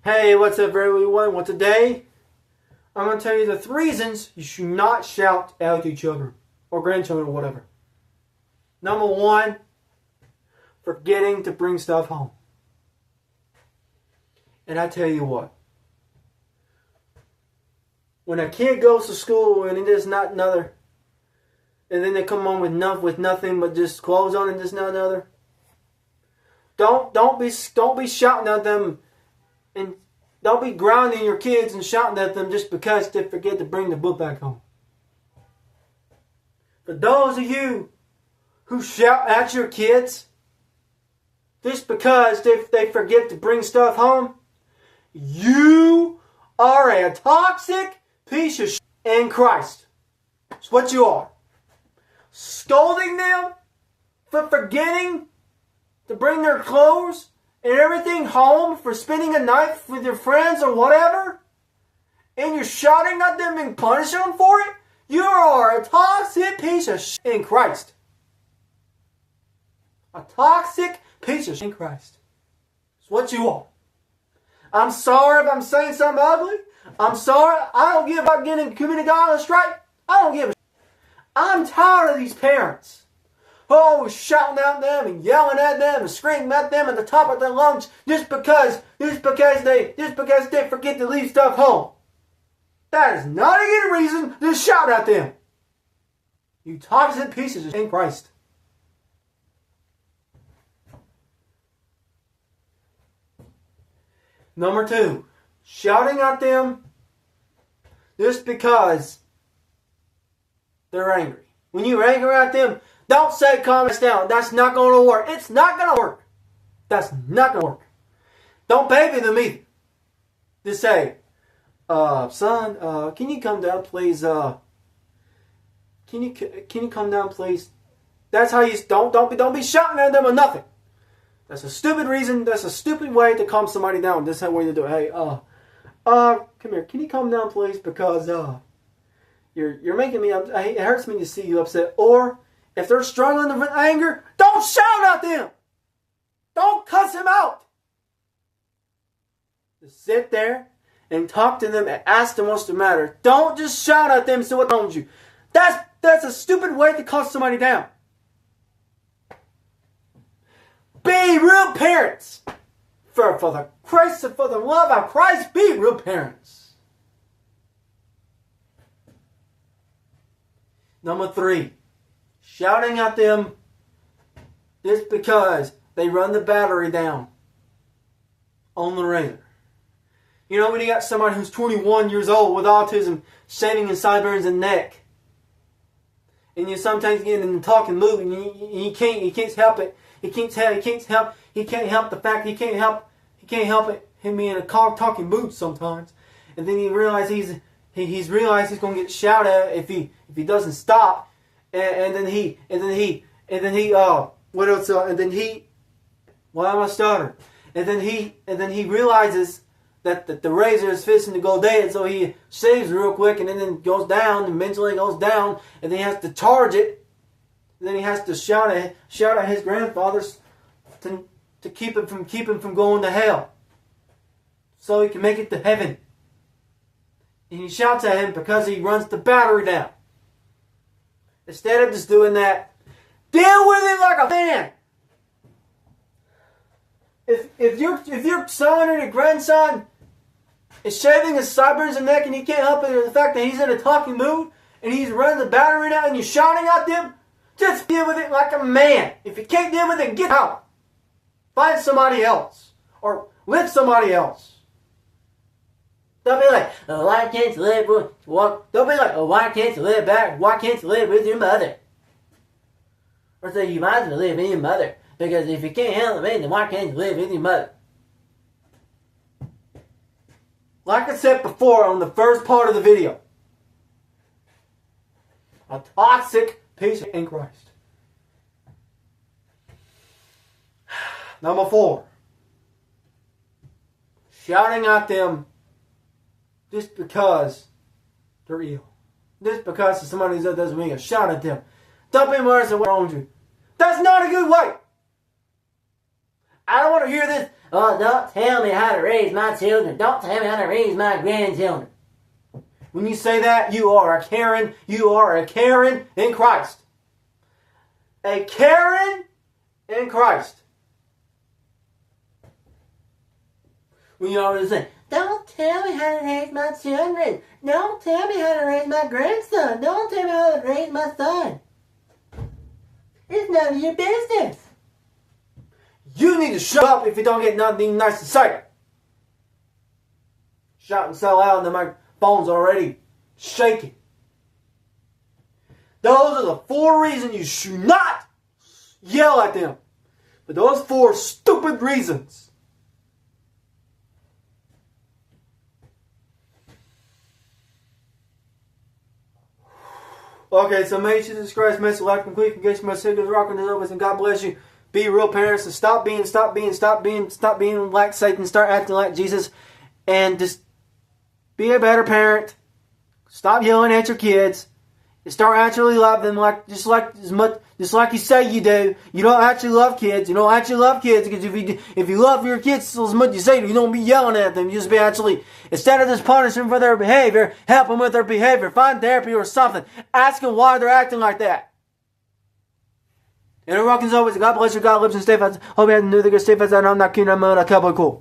Hey, what's up everyone? Well, today I'm going to tell you the 3 reasons you should not shout at your children or grandchildren or whatever. Number 1, forgetting to bring stuff home. And I tell you what, when a kid goes to school and it is not another, and then they come home with nothing but just clothes on and just not another, don't be shouting at them. And don't be grounding your kids and shouting at them just because they forget to bring the book back home. For those of you who shout at your kids just because they forget to bring stuff home, you are a toxic piece of shit in Christ. That's what you are. Scolding them for forgetting to bring their clothes and everything home, for spending a night with your friends or whatever, and you're shouting at them and punishing them for it, you are a toxic piece of shit in Christ. A toxic piece of shit in Christ. It's what you are. I'm sorry if I'm saying something ugly. I'm sorry. I don't give about getting community on a strike. I don't give a shit. I'm tired of these parents. Oh, shouting at them and yelling at them and screaming at them at the top of their lungs just because they forget to leave stuff home. That is not a good reason to shout at them. You toxic pieces in Christ. Number 2, shouting at them just because they're angry. When you're angry at them, don't say calm down. That's not going to work. It's not going to work. That's not going to work. Don't baby them either. Just say, son, can you come down, please? Can you come down, please? That's how you don't be shouting at them or nothing. That's a stupid reason. That's a stupid way to calm somebody down. That's how way to do it. Hey, come here. Can you come down, please? Because you're making me. It hurts me to see you upset. Or if they're struggling with anger, don't shout at them. Don't cuss them out. Just sit there and talk to them and ask them what's the matter. Don't just shout at them and say what's wrong with you. That's a stupid way to calm somebody down. Be real parents. For the love of Christ, be real parents. Number 3. Shouting at them just because they run the battery down on the regular. You know, when you got somebody who's 21 years old with autism, shaving his sideburns and neck, and you sometimes get in the talking mood, and he can't help it. He can't help the fact he can't help it. Him being in a talking mood sometimes, and then he realizes he's realized he's gonna get shouted at if he doesn't stop. And then he realizes that the razor is fixing to go dead, so he shaves real quick and then goes down, and mentally goes down, and then he has to charge it. And then he has to shout at his grandfathers to keep him from going to hell, so he can make it to heaven. And he shouts at him because he runs the battery down. Instead of just doing that, deal with it like a man. If your son or your grandson is shaving his sideburns and neck and he can't help it, or the fact that he's in a talking mood and he's running the battery down and you're shouting at them, just deal with it like a man. If you can't deal with it, get out. Find somebody else or live somebody else. Don't be like, oh, why can't you live with... Don't be like, oh, why can't you live back? Why can't you live with your mother? Or say, you might as well live with your mother. Because if you can't handle me, then why can't you live with your mother? Like I said before on the first part of the video, a toxic piece in Christ. Number 4, shouting at them just because they're ill. Just because somebody doesn't mean shout at them. Don't be embarrassed at what's wrong with you. That's not a good way. I don't want to hear this. Oh, don't tell me how to raise my children. Don't tell me how to raise my grandchildren. When you say that, you are a Karen. You are a Karen in Christ. A Karen in Christ. When you always say, don't tell me how to raise my children. Don't tell me how to raise my grandson. Don't tell me how to raise my son. It's none of your business. You need to shut up if you don't get nothing nice to say. Shouting so loud and my phone's already shaking. Those are the 4 reasons you should not yell at them. But those 4 stupid reasons. Okay, so make sure to subscribe, smash the like, and click and get my signals rocking the others, and God bless you. Be real parents and stop being like Satan. Start acting like Jesus, and just be a better parent. Stop yelling at your kids. And start actually love them just like you say you do. You don't actually love kids. You don't actually love kids because if you love your kids as much as you say, you don't be yelling at them. You just be actually, instead of just punishing them for their behavior, help them with their behavior. Find therapy or something. Ask them why they're acting like that. And everyone can always, God bless you, God lives and stay fast. Hope you have to do the good, stay fast, and I'm not kidding, I'm not a couple cool.